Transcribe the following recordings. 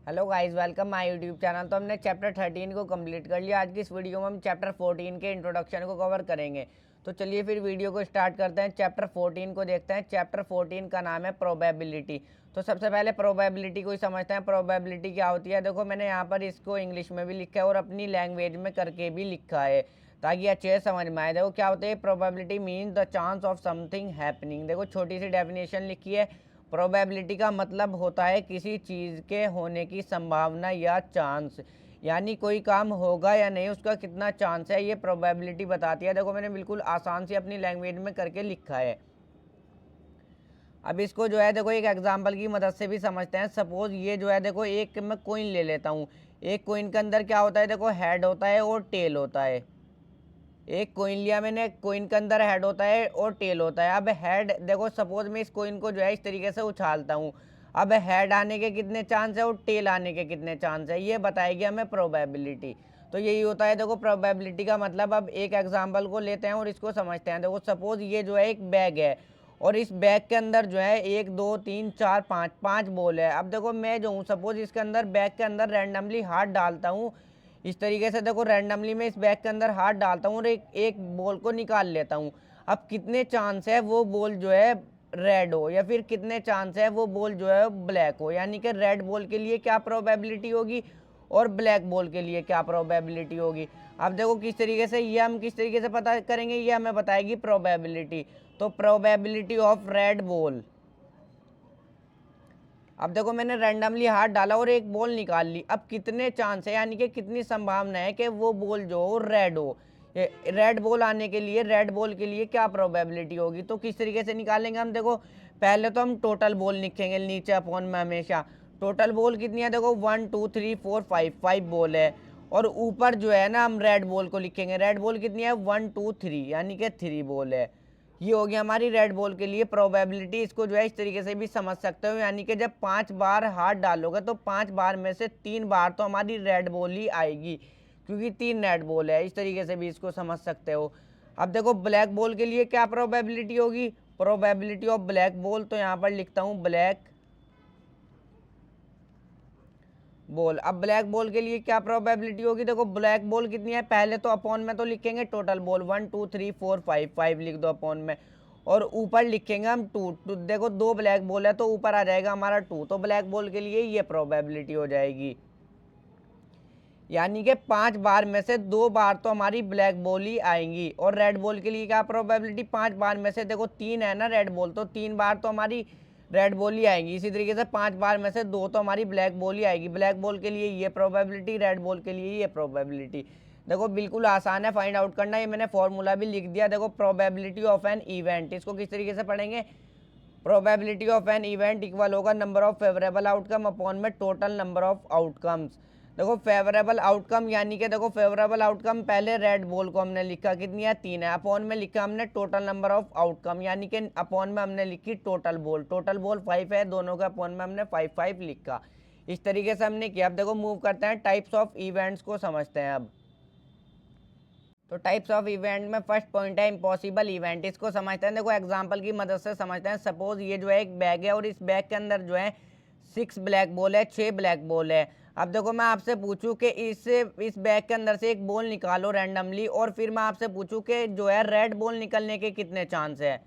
Hello guys, welcome my YouTube channel. तो हमने chapter 13 को कंप्लीट कर लिया। आज की इस वीडियो में हम चैप्टर 14 के इंट्रोडक्शन को कवर करेंगे। तो चलिए फिर वीडियो को स्टार्ट करते हैं। चैप्टर 14 को देखते हैं। चैप्टर 14 का नाम है प्रोबेबिलिटी। तो सबसे पहले प्रोबेबिलिटी को ही समझते हैं। प्रोबेबिलिटी क्या होती है, देखो मैंने यहाँ पर इसको इंग्लिश में भी लिखा है और अपनी लैंग्वेज में करके भी लिखा है ताकि अच्छे से समझ में आए। देखो क्या होता है, probability means the chance of something happening. देखो छोटी सी डेफिनेशन लिखी है। प्रोबेबिलिटी का मतलब होता है किसी चीज़ के होने की संभावना या चांस, यानी कोई काम होगा या नहीं उसका कितना चांस है, ये प्रोबेबिलिटी बताती है। देखो मैंने बिल्कुल आसान से अपनी लैंग्वेज में करके लिखा है। अब इसको जो है देखो एक एग्जांपल की मदद से भी समझते हैं। सपोज ये जो है देखो एक मैं कोइन ले लेता हूँ। एक कोइन के अंदर क्या होता है, देखो हेड होता है और टेल होता है। एक कोइन लिया मैंने, कोइन के अंदर हेड होता है और टेल होता है। अब हेड देखो, सपोज मैं इस कोइन को जो है इस तरीके से उछालता हूँ। अब हेड आने के कितने चांस है और टेल आने के कितने चांस है, ये बताएगी हमें प्रोबेबिलिटी। तो यही होता है देखो प्रोबेबिलिटी का मतलब। अब एक एग्जांपल को लेते हैं और इसको समझते हैं। देखो सपोज ये जो है एक बैग है और इस बैग के अंदर जो है 1 2 3 4 5 5 बॉल है। अब देखो मैं जो हूँ सपोज इसके अंदर बैग के अंदर रैंडमली हाथ डालता हूँ। इस तरीके से देखो रैंडमली मैं इस बैग के अंदर हाथ डालता हूँ और एक बॉल को निकाल लेता हूँ। अब कितने चांस है वो बॉल जो है रेड हो या फिर कितने चांस है वो बॉल जो है ब्लैक हो, यानी कि रेड बॉल के लिए क्या प्रोबेबिलिटी होगी और ब्लैक बॉल के लिए क्या प्रोबेबिलिटी होगी। अब देखो किस तरीके से, ये हम किस तरीके से पता करेंगे, ये हमें बताएगी प्रोबेबिलिटी। तो प्रोबेबिलिटी ऑफ रेड बॉल। अब देखो मैंने रैंडमली हाथ डाला और एक बॉल निकाल ली। अब कितने चांस है, यानी कि कितनी संभावना है कि वो बॉल जो हो रेड हो। रेड बॉल आने के लिए, रेड बॉल के लिए क्या प्रोबेबिलिटी होगी। तो किस तरीके से निकालेंगे हम, देखो पहले तो हम टोटल बॉल लिखेंगे नीचे अपॉन में हमेशा। टोटल बॉल कितनी है, देखो 1 2 3 4 5 5 बॉल है। और ऊपर जो है ना हम रेड बॉल को लिखेंगे। रेड बॉल कितनी है 1 2 3, यानी कि 3 बॉल है। ये हो गया हमारी रेड बॉल के लिए प्रोबेबिलिटी। इसको जो है इस तरीके से भी समझ सकते हो, यानी कि जब 5 बार हाथ डालोगे तो 5 बार में से 3 बार तो हमारी रेड बॉल ही आएगी, क्योंकि 3 रेड बॉल है। इस तरीके से भी इसको समझ सकते हो। अब देखो ब्लैक बॉल के लिए क्या प्रोबेबिलिटी होगी, प्रोबेबिलिटी ऑफ ब्लैक बॉल। तो यहाँ पर लिखता हूँ ब्लैक बॉल। अब ब्लैक बॉल के लिए क्या प्रोबेबिलिटी होगी, देखो ब्लैक बॉल कितनी है, पहले तो अपॉन में तो लिखेंगे टोटल बॉल 1 2 3 4 5 5 लिख दो अपॉन में। और ऊपर लिखेंगे हम 2। देखो 2 ब्लैक बॉल है तो ऊपर आ जाएगा हमारा 2। तो ब्लैक बॉल के लिए ये प्रोबेबिलिटी हो जाएगी, यानी कि 5 बार में से 2 बार तो हमारी ब्लैक बॉल ही आएंगी। और रेड बॉल के लिए क्या प्रोबेबिलिटी, 5 बार में से देखो 3 है ना रेड बॉल, तो 3 बार तो हमारी रेड बॉल ही आएंगी। इसी तरीके से 5 बार में से 2 तो हमारी ब्लैक बॉल ही आएगी। ब्लैक बॉल के लिए ये प्रोबेबिलिटी, रेड बॉल के लिए ये प्रोबेबिलिटी। देखो बिल्कुल आसान है फाइंड आउट करना। ये मैंने फॉर्मूला भी लिख दिया। देखो प्रोबेबिलिटी ऑफ एन इवेंट, इसको किस तरीके से पढ़ेंगे, probability of an event equal होगा number of favourable outcome upon में टोटल नंबर ऑफ आउटकम्स। देखो फेवरेबल आउटकम, यानी कि देखो फेवरेबल आउटकम पहले रेड बॉल को हमने लिखा कितनी है 3 है। अपॉन में लिखा हमने टोटल नंबर ऑफ आउटकम, यानी कि अपॉन में हमने लिखी टोटल बॉल। टोटल बॉल 5 है, दोनों के अपॉन में हमने 5 5 लिखा। इस तरीके से हमने किया। अब देखो मूव करते हैं, टाइप्स ऑफ इवेंट्स को समझते हैं। अब तो टाइप्स ऑफ इवेंट में फर्स्ट पॉइंट है इम्पॉसिबल इवेंट। इसको समझते हैं, देखो एग्जांपल की मदद से समझते हैं। सपोज ये जो है एक बैग है और इस बैग के अंदर जो है 6 ब्लैक बॉल है, 6 ब्लैक बॉल है। अब देखो मैं आपसे पूछूं कि इस बैग के अंदर से एक बॉल निकालो रैंडमली, और फिर मैं आपसे पूछूं कि जो है रेड बॉल निकलने के कितने चांस है।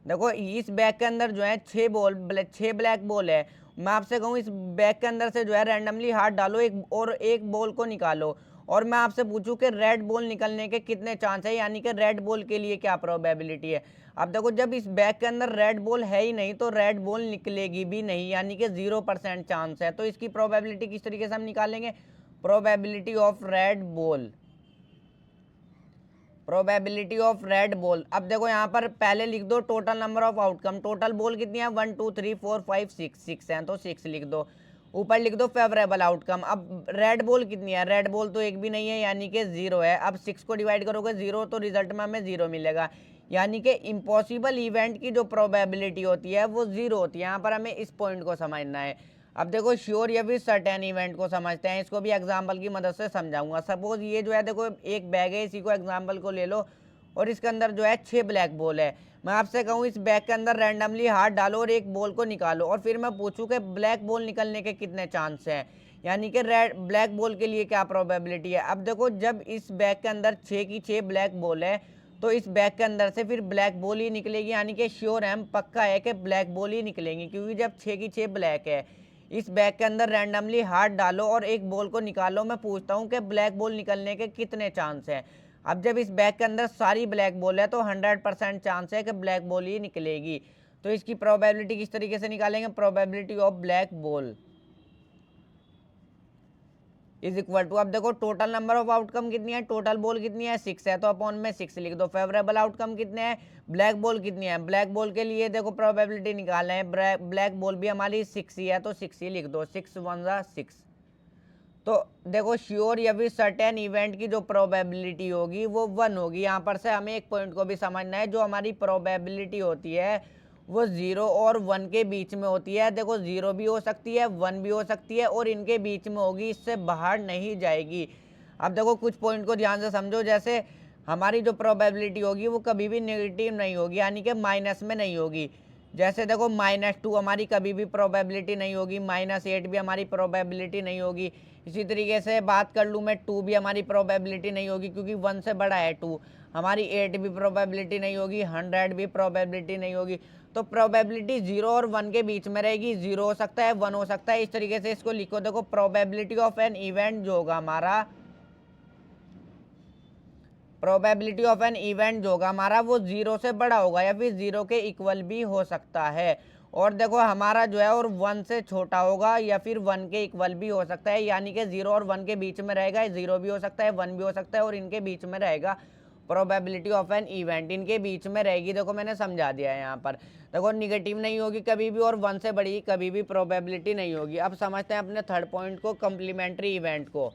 देखो इस बैग के अंदर जो है 6 ब्लैक बॉल है। मैं आपसे कहूँ इस बैग के अंदर से जो है रैंडमली हाथ डालो एक बॉल को निकालो, और मैं आपसे पूछूं कि रेड बॉल निकलने के कितने चांस है, यानी कि रेड बॉल के लिए क्या प्रोबेबिलिटी है। अब देखो जब इस बैग के अंदर रेड बॉल है ही नहीं तो रेड बॉल निकलेगी भी नहीं, यानी कि 0% चांस है। तो इसकी प्रोबेबिलिटी किस तरीके से हम निकालेंगे, probability of red ball, probability of red ball. अब देखो यहाँ पर पहले लिख दो total number of outcome. Total ball कितनी है 1 2 3 4 5 6, 6 है तो 6 लिख दो। ऊपर लिख दो फेवरेबल आउटकम। अब रेड बॉल कितनी है, रेड बॉल तो एक भी नहीं है, यानी कि 0 है। अब 6 को डिवाइड करोगे 0 तो रिजल्ट में हमें 0 मिलेगा, यानी कि इम्पॉसिबल इवेंट की जो प्रोबेबिलिटी होती है वो 0 होती है। यहाँ पर हमें इस पॉइंट को समझना है। अब देखो श्योर या फिर सर्टेन इवेंट को समझते हैं। इसको भी एग्जांपल की मदद से समझाऊंगा। सपोज ये जो है देखो एक बैग है, इसी को एग्जांपल को ले लो, और इसके अंदर जो है 6 ब्लैक बॉल है। मैं आपसे कहूँ इस बैग के अंदर रैंडमली हाथ डालो और एक बॉल को निकालो, और फिर मैं पूछूं कि ब्लैक बॉल निकलने के कितने चांस हैं, यानी कि रेड ब्लैक बॉल के लिए क्या प्रोबेबिलिटी है। अब देखो जब इस बैग के अंदर 6 की 6 ब्लैक बॉल है तो इस बैग के अंदर से फिर ब्लैक बॉल ही निकलेगी, यानी कि श्योर है, हम पक्का है कि ब्लैक बॉल ही निकलेंगी, क्योंकि जब 6 की 6 ब्लैक है। इस बैग के अंदर रैंडमली हाथ डालो और एक बॉल को निकालो, मैं पूछता हूँ कि ब्लैक बॉल निकलने के कितने चांस हैं। अब जब इस बैग के अंदर सारी ब्लैक बॉल है तो 100% चांस है कि ब्लैक बॉल ही निकलेगी। तो इसकी प्रोबेबिलिटी किस तरीके से निकालेंगे, probability of black ball is equal to, अब देखो टोटल नंबर ऑफ आउटकम कितनी है, टोटल बॉल कितनी है 6 है, तो अपॉन में 6 लिख दो। फेवरेबल आउटकम कितने हैं, ब्लैक बॉल कितनी है, ब्लैक बॉल के लिए देखो प्रोबेबिलिटी निकाल रहे हैं, ब्लैक बॉल भी हमारी 6 ही है तो 6 ही लिख दो, 6 1 जा 6। तो देखो श्योर या फिर सर्टेन इवेंट की जो प्रोबेबिलिटी होगी वो 1 होगी। यहाँ पर से हमें एक पॉइंट को भी समझना है, जो हमारी प्रोबेबिलिटी होती है वो 0 और 1 के बीच में होती है। देखो 0 भी हो सकती है, 1 भी हो सकती है, और इनके बीच में होगी, इससे बाहर नहीं जाएगी। अब देखो कुछ पॉइंट को ध्यान से समझो, जैसे हमारी जो प्रोबेबिलिटी होगी वो कभी भी नेगेटिव नहीं होगी, यानी कि माइनस में नहीं होगी। जैसे देखो -2 हमारी कभी भी प्रोबेबिलिटी नहीं होगी, -8 भी हमारी प्रोबेबिलिटी नहीं होगी। इसी तरीके से बात कर लूँ मैं, 2 भी हमारी प्रोबेबिलिटी नहीं होगी, क्योंकि 1 से बड़ा है 2। हमारी 8 भी प्रोबेबिलिटी नहीं होगी, 100 भी प्रोबेबिलिटी नहीं होगी। तो प्रोबेबिलिटी 0 और 1 के बीच में रहेगी, 0 हो सकता है, 1 हो सकता है। इस तरीके से इसको लिखो। देखो प्रोबेबिलिटी ऑफ एन इवेंट जो होगा हमारा, प्रोबेबिलिटी ऑफ एन इवेंट जो होगा हमारा वो 0 से बड़ा होगा या फिर 0 के इक्वल भी हो सकता है। और देखो हमारा जो है और 1 से छोटा होगा या फिर 1 के इक्वल भी हो सकता है, यानी कि 0 और 1 के बीच में रहेगा। 0 भी हो सकता है, 1 भी हो सकता है, और इनके बीच में रहेगा प्रोबेबिलिटी ऑफ एन इवेंट, इनके बीच में रहेगी। देखो मैंने समझा दिया है यहाँ पर। देखो निगेटिव नहीं होगी कभी भी, और 1 से बड़ी कभी भी प्रोबेबिलिटी नहीं होगी। अब समझते हैं अपने थर्ड पॉइंट को, कम्प्लीमेंट्री इवेंट को।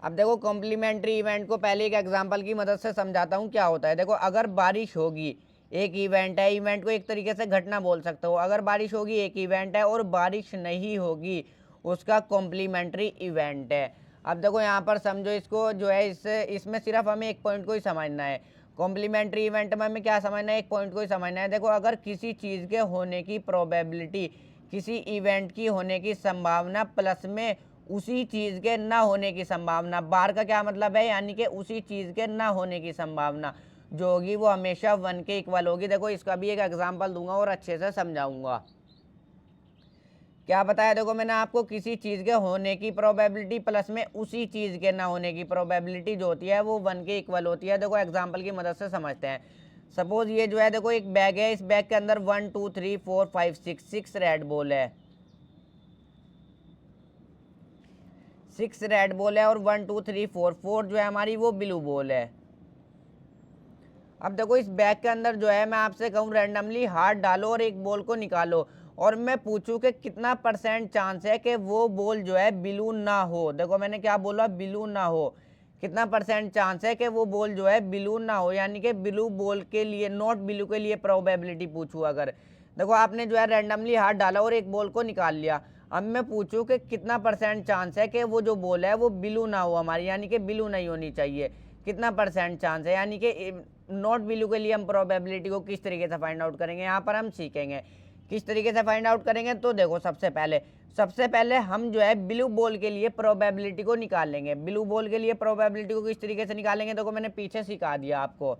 अब देखो कॉम्प्लीमेंट्री इवेंट को पहले एक एग्जांपल की मदद से समझाता हूँ क्या होता है। देखो अगर बारिश होगी, एक इवेंट है, इवेंट को एक तरीके से घटना बोल सकते हो। अगर बारिश होगी एक इवेंट है, और बारिश नहीं होगी उसका कॉम्प्लीमेंट्री इवेंट है। अब देखो यहाँ पर समझो इसको जो है, इसमें सिर्फ हमें एक पॉइंट को ही समझना है। कॉम्प्लीमेंट्री इवेंट में हमें क्या समझना है, एक पॉइंट को ही समझना है। देखो अगर किसी चीज़ के होने की प्रोबेबिलिटी, किसी इवेंट की होने की संभावना प्लस में उसी चीज़ के ना होने की संभावना, बार का क्या मतलब है, यानी कि उसी चीज़ के ना होने की संभावना जो होगी वो हमेशा 1 के इक्वल होगी। देखो इसका भी एक एग्जांपल दूंगा और अच्छे से समझाऊंगा। क्या बताया, देखो मैंने आपको किसी चीज़ के होने की प्रोबेबिलिटी प्लस में उसी चीज़ के ना होने की प्रोबेबिलिटी जो होती है वो 1 के इक्वल होती है। देखो एग्जाम्पल की मदद से समझते हैं। सपोज ये जो है देखो एक बैग है, इस बैग के अंदर 1 2 3 4 5 6 रेड बॉल है, 6 रेड बॉल है, और 1 2 3 4 जो है हमारी वो ब्लू बॉल है। अब देखो इस बैग के अंदर जो है, मैं आपसे कहूँ रैंडमली हाथ डालो और एक बॉल को निकालो, और मैं पूछूं कि कितना % चांस है कि वो बॉल जो है ब्लू ना हो। देखो मैंने क्या बोला, ब्लू ना हो। कितना % चांस है कि वो बॉल जो है ब्लू ना हो, यानी कि ब्लू बॉल के लिए, नॉट ब्लू के लिए प्रोबेबिलिटी पूछूं अगर। देखो आपने जो है रैंडमली हाथ डाला और एक बॉल को निकाल लिया। अब मैं पूछूं कि कितना % चांस है कि वो जो बॉल है वो ब्लू ना हो हमारी, यानी कि ब्लू नहीं होनी चाहिए। कितना % चांस है, यानी कि नॉट ब्लू के लिए हम प्रोबेबिलिटी को किस तरीके से फाइंड आउट करेंगे, यहाँ पर हम सीखेंगे किस तरीके से फाइंड आउट करेंगे। तो देखो सबसे पहले हम जो है ब्लू बॉल के लिए प्रोबेबिलिटी को निकाल लेंगे। ब्लू बॉल के लिए प्रोबेबिलिटी को किस तरीके से निकालेंगे, देखो मैंने पीछे सिखा दिया आपको।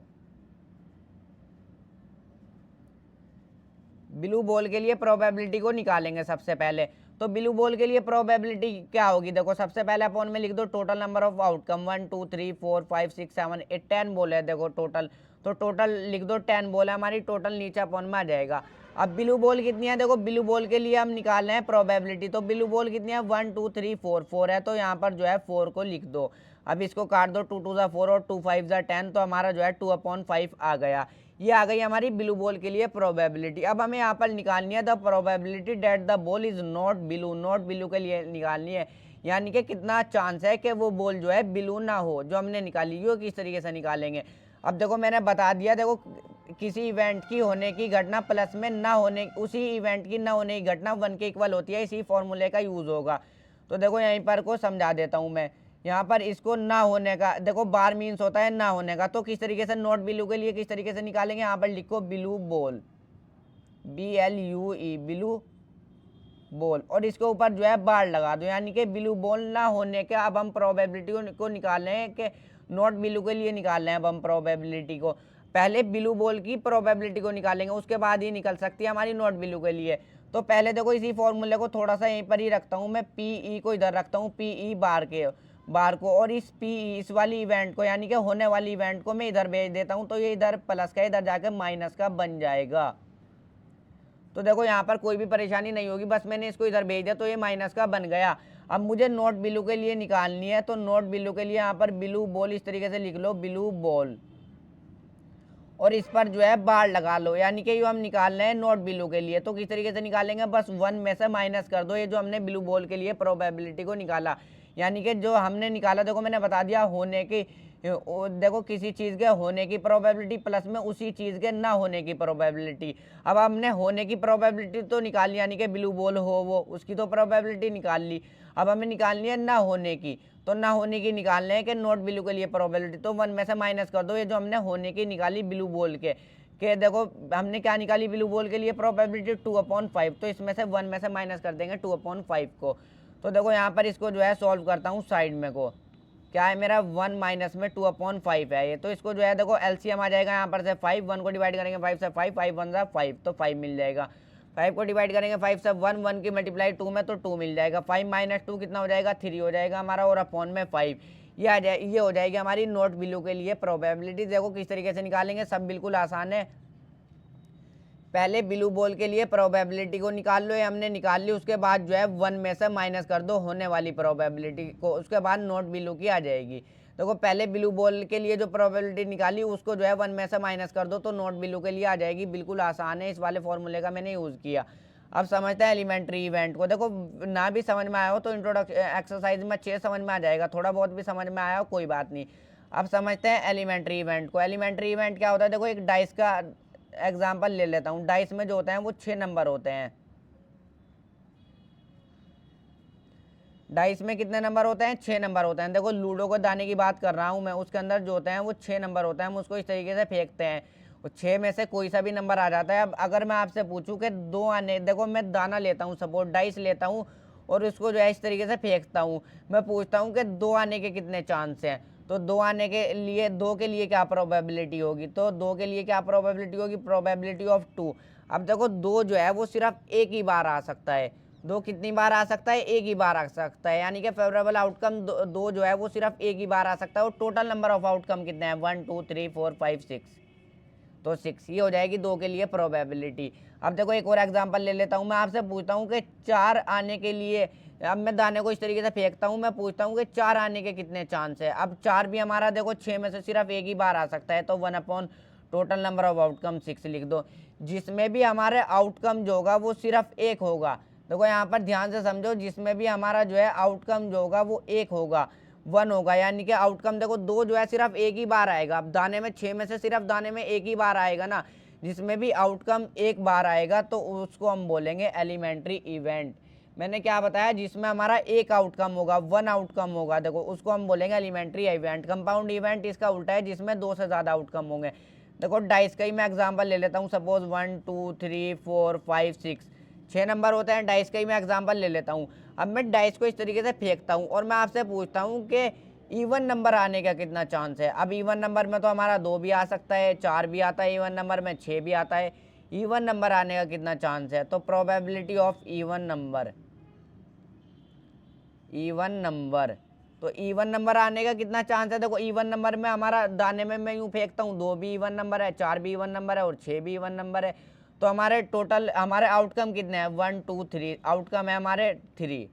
ब्लू बॉल के लिए प्रोबेबिलिटी को निकालेंगे सबसे पहले। तो ब्लू बॉल के लिए प्रोबेबिलिटी क्या होगी, देखो सबसे पहले अपॉन में लिख दो total number of outcome, 1 2 3 4 5 6 7 8 10 ball है देखो टोटल। तो टोटल लिख दो 10 बॉल है हमारी, टोटल नीचे अपॉन में आ जाएगा। अब ब्लू बॉल कितनी है, देखो ब्लू बॉल के लिए हम निकाल रहे हैं प्रोबेबिलिटी। तो ब्लू बॉल कितनी है, 1 2 3 4 है, तो यहाँ पर जो है 4 को लिख दो। अब इसको काट दो, 2 2 ज़ा 4 और 2 5 ज़ा 10, तो हमारा जो है 2/5 आ गया। ये आ गई हमारी ब्लू बॉल के लिए प्रोबेबिलिटी। अब हमें यहाँ पर निकालनी है the probability that the ball is not blue, not blue के लिए निकालनी है, यानी कि कितना चांस है कि वो बॉल जो है ब्लू ना हो, जो हमने निकाली वो किस तरीके से निकालेंगे। अब देखो मैंने बता दिया, देखो किसी इवेंट की होने की घटना प्लस में ना होने, उसी इवेंट की ना होने की घटना 1 के इक्वल होती है, इसी फॉर्मूले का यूज होगा। तो देखो यहीं पर को समझा देता हूँ मैं। यहाँ पर इसको ना होने का, देखो बार मीन्स होता है ना होने का, तो किस तरीके से नॉट बिलू के लिए किस तरीके से निकालेंगे, यहाँ पर लिखो बिलू बॉल, BLUE बिलू बॉल, और इसके ऊपर जो है बार लगा दो, यानी कि बिलू बॉल ना होने के। अब हम प्रोबेबिलिटी को निकाल रहे हैं कि नॉट बिलू के लिए निकाल रहे हैं अब हम प्रोबेबिलिटी को। पहले बिलू बॉल की प्रोबेबिलिटी को निकालेंगे, उसके बाद ही निकल सकती है हमारी नॉट बिलू के लिए। तो पहले देखो इसी फॉर्मूले को थोड़ा सा यहीं पर ही रखता हूँ मैं, PE को इधर रखता हूँ, PE बार को, और इस PE इस वाली इवेंट को यानी कि होने वाली इवेंट को मैं इधर भेज देता हूँ, तो ये इधर प्लस का इधर जाके माइनस का बन जाएगा। तो देखो यहाँ पर कोई भी परेशानी नहीं होगी, बस मैंने इसको इधर भेज दिया तो ये माइनस का बन गया। अब मुझे नॉट बिलू के लिए निकालनी है, तो नॉट बिलू के लिए यहाँ पर बिलू बॉल इस तरीके से लिख लो, बिलू बॉल, और इस पर जो है बार लगा लो, यानी कि ये हम निकाल रहे हैं नॉट बिलू के लिए। तो किस तरीके से निकालेंगे, बस 1 में से माइनस कर दो ये जो हमने बिलू बॉल के लिए प्रोबेबिलिटी को निकाला, यानी कि जो हमने निकाला देखो मैंने बता दिया होने की, देखो किसी चीज़ के होने की प्रोबेबिलिटी प्लस में उसी चीज़ के ना होने की प्रोबेबिलिटी। अब हमने होने की प्रोबेबिलिटी तो निकाली, यानी कि बिलू बॉल हो वो, उसकी तो प्रोबेबिलिटी निकाल ली। अब हमें निकालनी है ना होने की, तो ना होने की निकालने हैं कि नॉट बिलू के लिए प्रोबेबिलिटी, तो 1 में से माइनस कर दो ये जो हमने होने की निकाली बिलू बॉल के देखो हमने क्या निकाली बिलू बॉल के लिए प्रोबेबिलिटी 2/5, तो इसमें से 1 में से माइनस कर देंगे 2/5 को। तो देखो यहाँ पर इसको जो है सॉल्व करता हूँ साइड में को, क्या है मेरा 1 माइनस में 2/5 है ये, तो इसको जो है देखो LCM आ जाएगा यहाँ पर से 5, 1 को डिवाइड करेंगे 5 से, 5 5 1 5, तो 5 मिल जाएगा। 5 को डिवाइड करेंगे 5 से, 1 1 की मल्टीप्लाई 2 में, तो 2 मिल जाएगा। 5 माइनस 2 कितना हो जाएगा, 3 हो जाएगा हमारा, और अपॉन में 5, ये आ जाए, ये हो जाएगी हमारी नॉट बिलू के लिए प्रोबेबिलिटी। देखो किस तरीके से निकालेंगे, सब बिल्कुल आसान है। पहले बिलू बॉल के लिए प्रोबेबिलिटी को निकाल लो, ये हमने निकाल ली, उसके बाद जो है 1 में से माइनस कर दो होने वाली प्रोबेबिलिटी को, उसके बाद नॉट बिलू की आ जाएगी। देखो पहले बिलू बॉल के लिए जो प्रोबेबिलिटी निकाली उसको जो है 1 में से माइनस कर दो, तो नॉट बिलू के लिए आ जाएगी। बिल्कुल आसान है, इस वाले फॉर्मूले का मैंने यूज़ किया। अब समझते हैं एलिमेंट्री इवेंट को। देखो ना भी समझ में आया हो तो इंट्रोडक्शन एक्सरसाइज में 6 समझ में आ जाएगा, थोड़ा बहुत भी समझ में आया हो कोई बात नहीं। अब समझते हैं एलिमेंट्री इवेंट को। एलिमेंट्री इवेंट क्या होता है, देखो एक डाइस का एग्जाम्पल ले लेता हूँ। डाइस में जो होते हैं वो 6 नंबर होते हैं। डाइस में कितने नंबर होते हैं, 6 नंबर होते हैं। देखो लूडो को दाने की बात कर रहा हूँ मैं, उसके अंदर जो होते हैं वो 6 नंबर होते हैं। हम उसको इस तरीके से फेंकते हैं, 6 में से कोई सा भी नंबर आ जाता है। अब अगर मैं आपसे पूछूं कि 2 आने, देखो मैं दाना लेता हूँ, सपोज डाइस लेता हूँ और उसको जो है इस तरीके से फेंकता हूँ, मैं पूछता हूँ कि 2 आने के कितने चांस हैं, तो 2 आने के लिए 2 के लिए क्या प्रोबेबिलिटी होगी, तो 2 के लिए क्या प्रोबेबिलिटी होगी, प्रोबेबिलिटी ऑफ 2। अब देखो 2 जो है वो सिर्फ एक ही बार आ सकता है। 2 कितनी बार आ सकता है, एक ही बार आ सकता है, यानी कि फेवरेबल आउटकम 2 जो है वो सिर्फ एक ही बार आ सकता है। और टोटल नंबर ऑफ आउटकम कितने हैं, 1 2 3 4 5 6, तो 6, ये हो जाएगी 2 के लिए प्रोबेबिलिटी। अब देखो एक और एग्जांपल ले लेता हूँ, मैं आपसे पूछता हूँ कि 4 आने के लिए, अब मैं दाने को इस तरीके से फेंकता हूँ, मैं पूछता हूँ कि 4 आने के कितने चांस है। अब 4 भी हमारा देखो 6 में से सिर्फ एक ही बार आ सकता है, तो 1 upon total number of outcome 6 लिख दो, जिसमें भी हमारे आउटकम जो होगा वो सिर्फ एक होगा। देखो यहाँ पर ध्यान से समझो, जिसमें भी हमारा जो है आउटकम जो होगा वो एक होगा, 1 होगा, यानी कि आउटकम देखो 2 जो है सिर्फ एक ही बार आएगा। अब दाने में 6 में से सिर्फ दाने में एक ही बार आएगा ना, जिसमें भी आउटकम एक बार आएगा तो उसको हम बोलेंगे एलिमेंट्री इवेंट। मैंने क्या बताया, जिसमें हमारा एक आउटकम होगा, 1 आउटकम होगा, देखो उसको हम बोलेंगे एलिमेंट्री इवेंट। कंपाउंड इवेंट इसका उल्टा है, जिसमें 2 से ज़्यादा आउटकम होंगे। देखो डाइस का ही मैं एग्जाम्पल ले लेता हूँ, सपोज 1 2 3 4 5 6 नंबर होते हैं। डाइस का ही मैं एग्जाम्पल ले लेता हूँ। अब मैं डाइस को इस तरीके से फेंकता हूँ और मैं आपसे पूछता हूँ कि इवन नंबर आने का कितना चांस है। अब इवन नंबर में तो हमारा 2 भी आ सकता है, 4 भी आता है, इवन नंबर में 6 भी आता है। इवन नंबर आने का कितना चांस है, तो probability of even number, even number, तो इवन नंबर आने का कितना चांस है। देखो इवन नंबर में हमारा दाने में मैं यूँ फेंकता हूँ, 2 भी इवन नंबर है, 4 भी इवन नंबर है और 6 भी इवन नंबर है, तो हमारे टोटल हमारे आउटकम कितने हैं, 1 2 3 आउटकम है हमारे 3,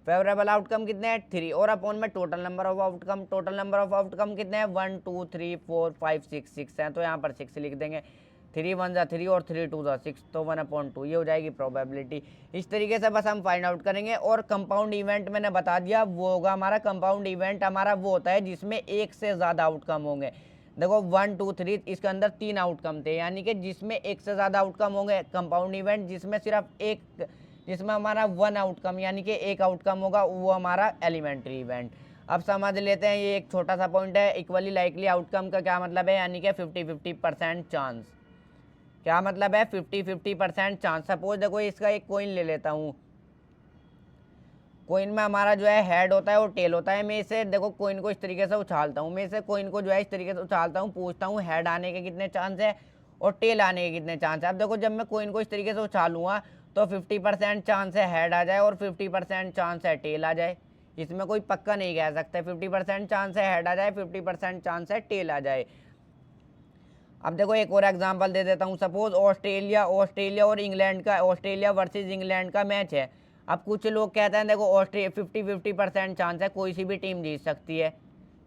फेवरेबल आउटकम कितने हैं 3, और अपॉन में total number of outcome, total number of outcome कितने हैं 1 2 3 4 5 6 हैं, तो यहाँ पर 6 लिख देंगे। 3 1 जा 3 और 3 2 जा 6, तो 1/2, ये हो जाएगी प्रोबेबिलिटी। इस तरीके से बस हम फाइंड आउट करेंगे। और कंपाउंड इवेंट मैंने बता दिया, वो होगा हमारा कंपाउंड इवेंट, हमारा वो होता है जिसमें एक से ज़्यादा आउटकम होंगे। देखो 1 2 3 इसके अंदर 3 आउटकम थे, यानी कि जिसमें एक से ज़्यादा आउटकम होंगे। कंपाउंड इवेंट जिसमें सिर्फ एक, जिसमें हमारा 1 आउटकम यानी कि एक आउटकम होगा, वो हमारा एलिमेंट्री इवेंट। अब समझ लेते हैं ये एक छोटा सा पॉइंट है, इक्वली लाइकली आउटकम का क्या मतलब है, यानी कि 50-50% चांस। क्या मतलब है, 50-50% चांस। सपोज देखो इसका एक कोइन ले लेता हूँ, कोइन में हमारा जो है हेड होता है और टेल होता है। मैं इसे देखो कोइन को इस तरीके से उछालता हूँ, मैं इसे कोइन को जो है इस तरीके से उछालता हूँ, पूछता हूँ हेड आने के कितने चांस है और टेल आने के कितने चांस है। अब देखो जब मैं कोइन को इस तरीके से उछालूंगा तो 50% चांस है हेड आ जाए और 50% चांस है टेल आ जाए। इसमें कोई पक्का नहीं कह सकते, 50% चांस है हेड आ जाए, 50% चांस है टेल आ जाए। अब देखो एक और एग्जांपल दे देता हूँ। सपोज ऑस्ट्रेलिया और इंग्लैंड का, ऑस्ट्रेलिया वर्सेस इंग्लैंड का मैच है। अब कुछ लोग कहते हैं देखो 50-50% चांस है कोई सी भी टीम जीत सकती है,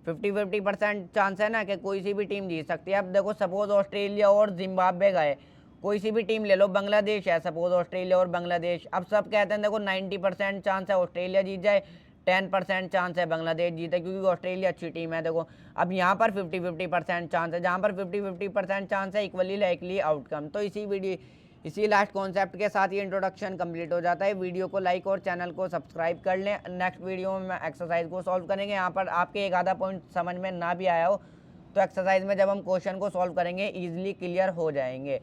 50-50% चांस है ना कि कोई सी भी टीम जीत सकती है। अब देखो सपोज ऑस्ट्रेलिया और जिम्बाब्वे गए, कोई सी भी टीम ले लो, बांग्लादेश है सपोज, ऑस्ट्रेलिया और बांग्लादेश। अब सब कहते हैं देखो 90% चांस है ऑस्ट्रेलिया जीत जाए, 10% चांस है बांग्लादेश जीते, क्योंकि ऑस्ट्रेलिया अच्छी टीम है। देखो अब यहाँ पर 50-50% चांस है, जहाँ पर 50-50% चांस है, इक्वली लाइकली आउटकम। तो इसी लास्ट कॉन्सेप्ट के साथ ये इंट्रोडक्शन कंप्लीट हो जाता है। वीडियो को लाइक और चैनल को सब्सक्राइब कर लें। नेक्स्ट वीडियो में एक्सरसाइज को सॉल्व करेंगे। यहाँ पर आपके एक आधा पॉइंट समझ में ना भी आया हो तो एक्सरसाइज में जब हम क्वेश्चन को सॉल्व करेंगे ईजिली क्लियर हो जाएंगे।